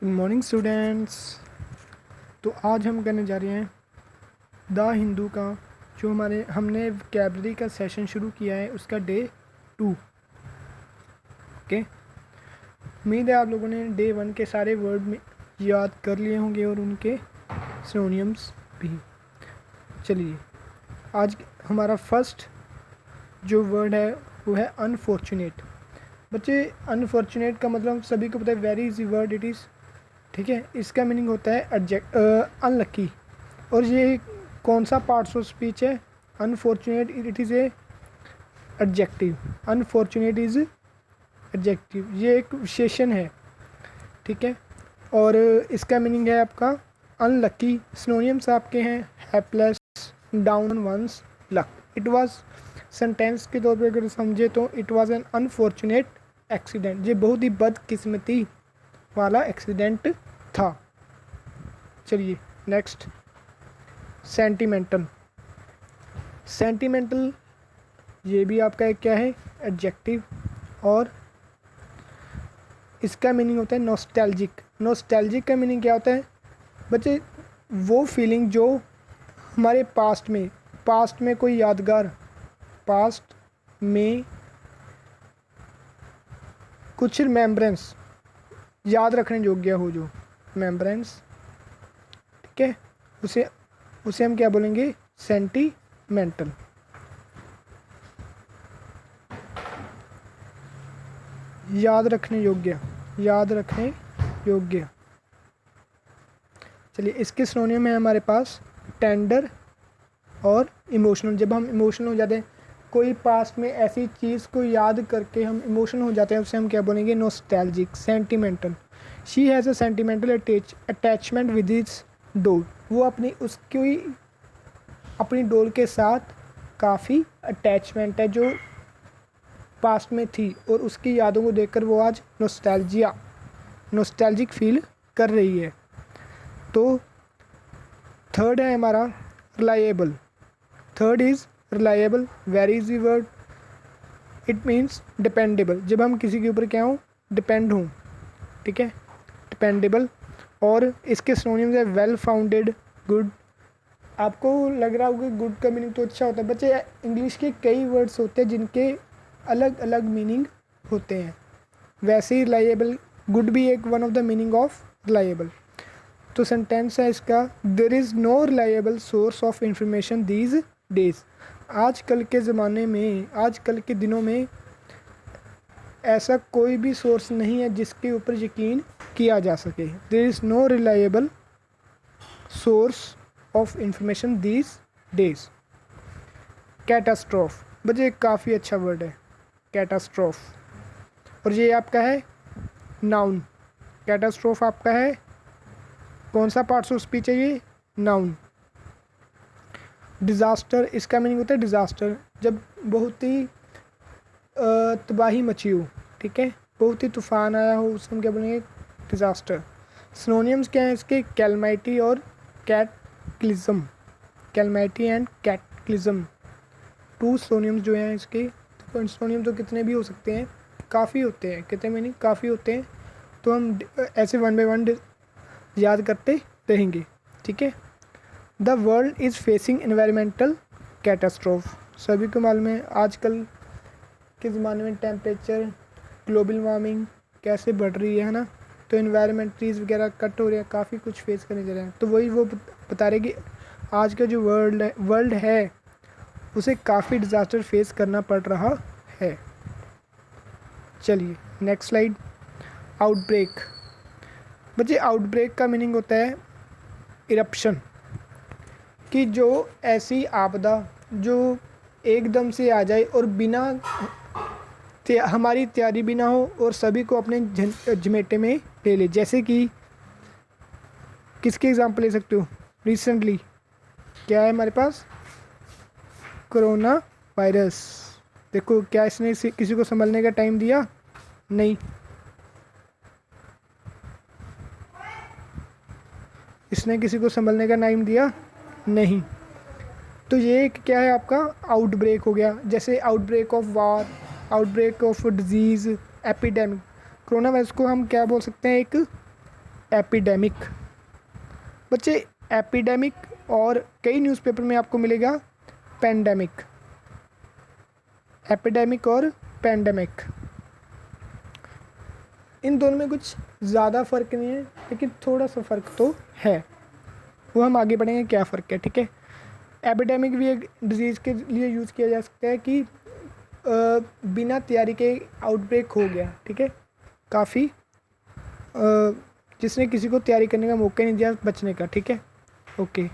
Good morning students. तो आज हम करने जा रहे हैं द हिंदू का जो हमने वोकैबुलरी का सेशन शुरू किया है उसका डे 2। ओके, उम्मीद है आप लोगों ने डे 1 के सारे वर्ड में याद कर लिए होंगे और उनके सिनोनिम्स भी। चलिए, आज हमारा फर्स्ट जो वर्ड है वो है अनफॉर्चुनेट। बच्चे, अनफॉर्चुनेट का मतलब सभी को पता है, very easy word it is. ठीक है, इसका मीनिंग होता है अनलक्की। और ये कौन सा पार्ट्स ऑफ स्पीच है? Unfortunate it is a adjective. Unfortunate is adjective, ये एक विशेषण है। ठीक है, और इसका मीनिंग है आपका अनलक्की। सिनोनिम्स आपके हैं hapless, down one's luck. It was sentence के तौर पर अगर समझे तो it was an unfortunate accident. ये बहुत ही बदकिस्मती वाला एक्सीडेंट था। चलिए नेक्स्ट, सेंटिमेंटल। सेंटिमेंटल ये भी आपका एक क्या है? एडजेक्टिव। और इसका मीनिंग होता है नॉस्टैल्जिक। नॉस्टैल्जिक का मीनिंग क्या होता है बच्चे? वो फीलिंग जो हमारे पास्ट में कोई यादगार, पास्ट में कुछ रिमेम्बरेंस याद रखने योग्य हो, जो रिमेम्बरेंस। ठीक है, उसे हम क्या बोलेंगे? सेंटीमेंटल। याद रखने योग्य, याद रखने योग्य। चलिए, इसके सिनोनिम है हमारे पास टेंडर और इमोशनल। जब हम इमोशनल हो जाते हैं, कोई पास्ट में ऐसी चीज़ को याद करके हम इमोशनल हो जाते हैं, उसे हम क्या बोलेंगे? Nostalgic. Sentimental, she has a sentimental attachment with its डोल। वो अपनी डोल के साथ काफ़ी अटैचमेंट है जो पास्ट में थी, और उसकी यादों को देखकर वो आज नॉस्टैल्जिक फील कर रही है। तो थर्ड है हमारा reliable. Third is reliable, very easy word. It means dependable. जब हम किसी के ऊपर क्या हों? डिपेंड हों। ठीक है, डिपेंडेबल। और इसके सिनोनिम्स है वेल फाउंडेड, गुड। आपको लग रहा होगा गुड का मीनिंग तो अच्छा होता है बच्चे, इंग्लिश के कई वर्ड्स होते हैं जिनके अलग अलग मीनिंग होते हैं। वैसे ही रिलायबल, गुड भी एक one of the meaning of reliable. तो सेंटेंस है इसका, there is no reliable source of information these days. आजकल के ज़माने में, आजकल के दिनों में ऐसा कोई भी सोर्स नहीं है जिसके ऊपर यकीन किया जा सके। There is no reliable source of information these days. Catastrophe, बच्चे काफ़ी अच्छा वर्ड है कैटास्ट्रोफ। और ये आपका है नाउन। कैटास्ट्रोफ आपका है कौन सा पार्ट्स ऑफ स्पीच है? ये नाउन। डिज़ास्टर, इसका मीनिंग होता है डिज़ास्टर, जब बहुत ही तबाही मची हो। ठीक है, बहुत ही तूफान आया हो, उसे हम क्या बोलेंगे? डिज़ास्टर। सिनोनिम्स क्या हैं इसके? कैलमाइटी और cataclysm. Calamity and cataclysm, two synonyms जो हैं इसके। तो सिनोनिम तो कितने भी हो सकते हैं, काफ़ी होते हैं। कितने मीनिंग? काफ़ी होते हैं। तो हम ऐसे 1 बाय 1 याद करते रहेंगे। ठीक है, the world is facing environmental catastrophe. सभी को मालूम है आजकल के ज़माने में टेम्परेचर, ग्लोबल वार्मिंग कैसे बढ़ रही है ना। तो एनवायरमेंट, ट्रीज़ वगैरह कट हो रहे हैं, काफ़ी कुछ फेस करने जा रहे हैं। तो वही वो बता रहे कि आज का जो वर्ल्ड है उसे काफ़ी डिज़ास्टर फेस करना पड़ रहा है। चलिए नेक्स्ट स्लाइड, आउटब्रेक। बच्चे, आउटब्रेक का मीनिंग होता है इरप्शन, कि जो ऐसी आपदा जो एकदम से आ जाए और बिना हमारी तैयारी भी ना हो और सभी को अपने झमेटे में ले ले। जैसे कि किसके एग्जांपल ले सकते हो? रिसेंटली क्या है हमारे पास? Corona virus. देखो, क्या इसने किसी को संभलने का टाइम दिया? नहीं। इसने किसी को संभलने का टाइम दिया? नहीं। तो ये एक क्या है आपका? आउटब्रेक हो गया। जैसे outbreak of war, outbreak of disease, epidemic. Corona virus को हम क्या बोल सकते हैं? एक एपिडेमिक। बच्चे एपिडेमिक और कई न्यूज़पेपर में आपको मिलेगा पेंडेमिक। एपिडेमिक और पेंडेमिक, इन दोनों में कुछ ज़्यादा फ़र्क नहीं है, लेकिन थोड़ा सा फ़र्क तो है, वो हम आगे बढ़ेंगे क्या फ़र्क है। ठीक है, एपिडेमिक भी एक डिजीज़ के लिए यूज़ किया जा सकता है कि बिना तैयारी के आउटब्रेक हो गया। ठीक है, काफ़ी जिसने किसी को तैयारी करने का मौका नहीं दिया बचने का। ठीक है, ओके।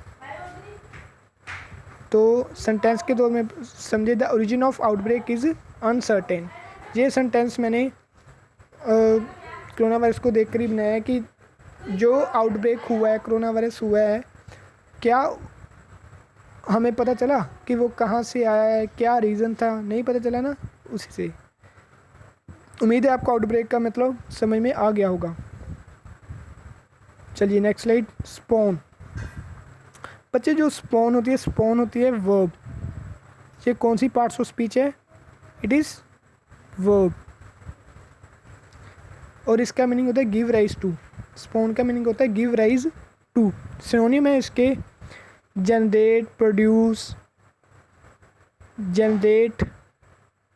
तो सेंटेंस के दौर में समझे, the origin of outbreak is uncertain. ये सेंटेंस मैंने कोरोना वायरस को देखकर ही बनाया है कि जो आउटब्रेक हुआ है, कोरोना वायरस हुआ है, क्या हमें पता चला कि वो कहाँ से आया है, क्या रीज़न था, नहीं पता चला ना। उसी से उम्मीद है आपको आउटब्रेक का मतलब समझ में आ गया होगा। चलिए नेक्स्ट स्लाइड। स्पॉन। बच्चे जो स्पॉन होती है वर्ब। ये कौन सी पार्ट्स ऑफ स्पीच है? इट इज़ वर्ब, और इसका मीनिंग होता है गिव राइज टू। स्पॉन का मीनिंग होता है गिव राइज टू। सिनोनिम है इसके जनरेट, प्रोड्यूस, जनरेट,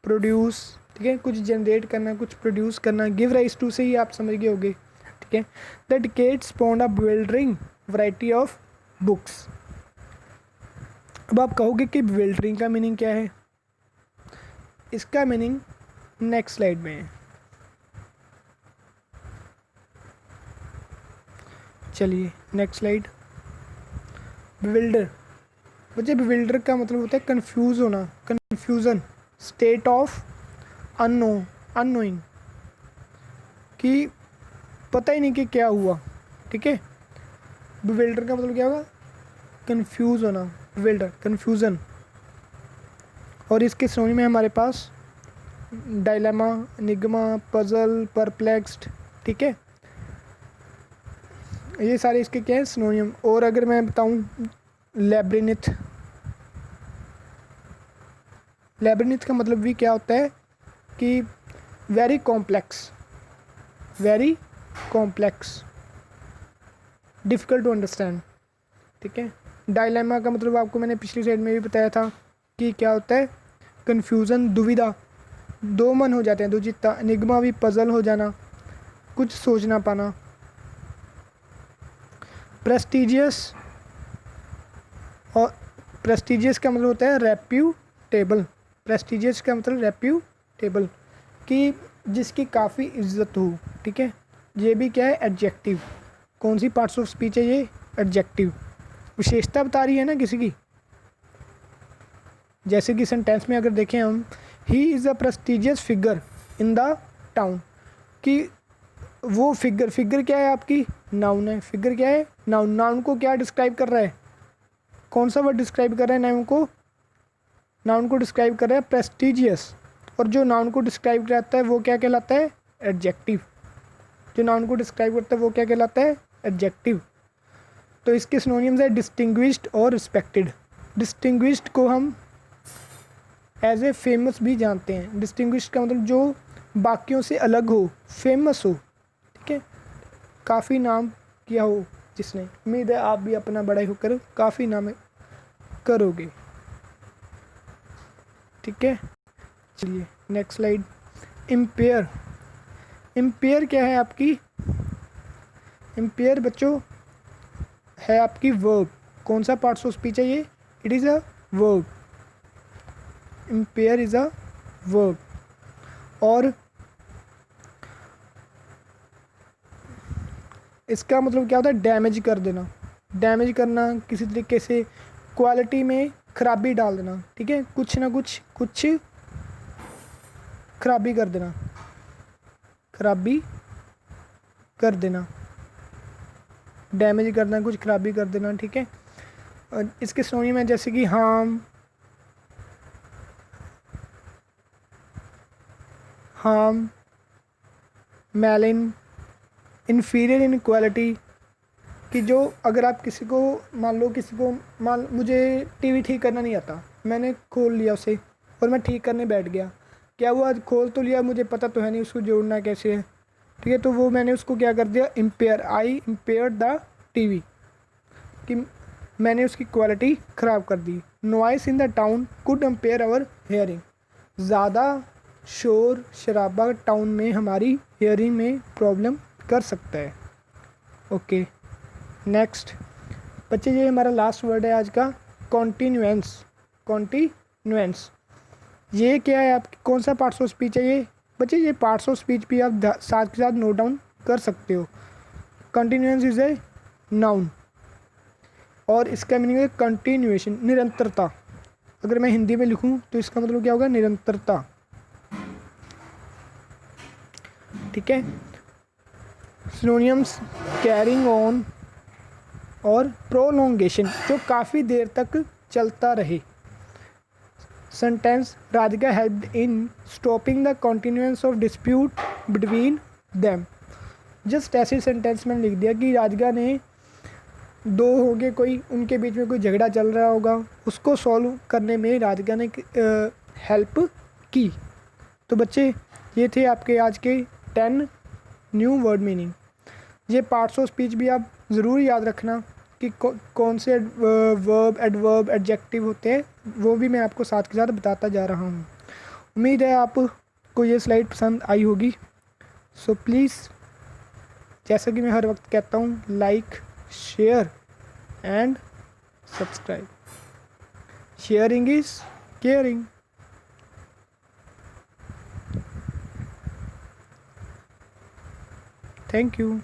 प्रोड्यूस। ठीक है, कुछ जनरेट करना, कुछ प्रोड्यूस करना। गिव राइज टू से ही आप समझ गए होंगे। ठीक है, the decade spawned a bewildering variety of books. अब आप कहोगे कि बिल्डरिंग का मीनिंग क्या है? इसका मीनिंग नेक्स्ट स्लाइड में है। चलिए नेक्स्ट स्लाइड। बिविल्डर। बच्चे बिविल्डर का मतलब होता है कंफ्यूज होना, कंफ्यूजन, स्टेट ऑफ अननोइंग, कि पता ही नहीं कि क्या हुआ। ठीक है, बिविल्डर का मतलब क्या होगा? कंफ्यूज होना, बिविल्डर, कंफ्यूजन। और इसके सिनोनिम में हमारे पास डायलेमा, एनिग्मा, पजल, परप्लेक्स्ड। ठीक है, ये सारे इसके क्या है? सिनोनिम। और अगर मैं बताऊं लैब्रिन्थ, लैब्रिन्थ का मतलब भी क्या होता है कि very complex, very complex, difficult to understand. ठीक है, डायलेमा का मतलब आपको मैंने पिछली साइड में भी बताया था कि क्या होता है? कन्फ्यूज़न, दुविधा, दो मन हो जाते हैं, दुचित्ता। एनिग्मा भी पजल हो जाना, कुछ सोचना पाना। प्रेस्टिजियस, और प्रेस्टिजियस का मतलब होता है रेप्यूटेबल। प्रेस्टिजियस का मतलब रेप्यूटेबल, कि जिसकी काफ़ी इज्जत हो। ठीक है, ये भी क्या है? एडजेक्टिव। कौन सी पार्ट्स ऑफ स्पीच है ये? एडजेक्टिव। विशेषता बता रही है ना किसी की। जैसे कि सेंटेंस में अगर देखें हम, he is a prestigious figure in the town, कि वो फिगर, फिगर क्या है आपकी? नाउन है। फिगर क्या है? नाउन। नाउन को क्या डिस्क्राइब कर रहा है? कौन सा वर्ड डिस्क्राइब कर रहा है नाउन को? नाउन को डिस्क्राइब कर रहा है प्रेस्टिजियस। और जो नाउन को डिस्क्राइब करता है वो क्या कहलाता है? एडजेक्टिव। जो नाउन को डिस्क्राइब करता है वो क्या कहलाता है? एडजेक्टिव। तो इसके सिनोनिम्स है डिस्टिंग्विश्ड और रिस्पेक्टेड। डिस्टिंग्विश्ड को हम एज ए फेमस भी जानते हैं। डिस्टिंग्विश्ड का मतलब जो बाकियों से अलग हो, फेमस हो। ठीक है, काफ़ी नाम किया हो जिसने। उम्मीद है आप भी अपना बड़ा होकर काफ़ी नाम करोगे। ठीक है, चलिए नेक्स्ट स्लाइड। इम्पेयर। इम्पेयर क्या है आपकी? इम्पेयर बच्चों है आपकी वर्ब। कौन सा पार्ट्स ऑफ स्पीच है ये? It is a verb. Empire is a verb. और इसका मतलब क्या होता है? डैमेज कर देना। डैमेज करना, किसी तरीके से क्वालिटी में खराबी डाल देना। ठीक है, कुछ ना कुछ खराबी कर देना, खराबी कर देना, डैमेज करना, कुछ खराबी कर देना। ठीक है, और इसके सिनोनिम में जैसे कि हार्म, मैलिन, इन्फीरियर इन क्वालिटी, कि जो अगर आप किसी को मान मुझे टीवी ठीक करना नहीं आता, मैंने खोल लिया उसे और मैं ठीक करने बैठ गया। क्या हुआ? खोल तो लिया, मुझे पता तो है नहीं उसको जोड़ना कैसे है। ठीक है, तो वो मैंने उसको क्या कर दिया, impair, I impair the TV, कि मैंने उसकी क्वालिटी ख़राब कर दी। Noise in the town could impair our hearing, ज़्यादा शोर शराबा टाउन में हमारी हेयरिंग में प्रॉब्लम कर सकता है। ओके नेक्स्ट बच्चे, ये हमारा लास्ट वर्ड है आज का, कॉन्टीन्यूएंस। कॉन्टीन्यूएंस ये क्या है, आप कौन सा पार्ट्स ऑफ स्पीच है ये बच्चे? ये पार्ट्स ऑफ स्पीच भी आप साथ के साथ नोट डाउन कर सकते हो। कंटिन्यूएंस इज ए नाउन और इसका मीनिंग है कंटिन्यूएशन, निरंतरता। अगर मैं हिंदी में लिखूं तो इसका मतलब क्या होगा, निरंतरता। ठीक है, सिनोनिम्स कैरिंग ऑन और प्रोलोंगेशन, जो काफ़ी देर तक चलता रहे। Sentence, Radhika helped in stopping the continuance of dispute between them. Just ऐसे सेंटेंस में लिख दिया कि राधिका ने, दो होंगे कोई, उनके बीच में कोई झगड़ा चल रहा होगा, उसको सॉल्व करने में राधिका ने हेल्प की। तो बच्चे ये थे आपके आज के 10 न्यू वर्ड मीनिंग। ये पार्ट्स ऑफ स्पीच भी आप ज़रूर याद रखना कि कौन से वर्ब, एडवर्ब, एडजेक्टिव होते हैं, वो भी मैं आपको साथ के साथ बताता जा रहा हूँ। उम्मीद है आपको ये स्लाइड पसंद आई होगी। सो प्लीज़, जैसा कि मैं हर वक्त कहता हूँ, like, share and subscribe. Sharing is caring. Thank you.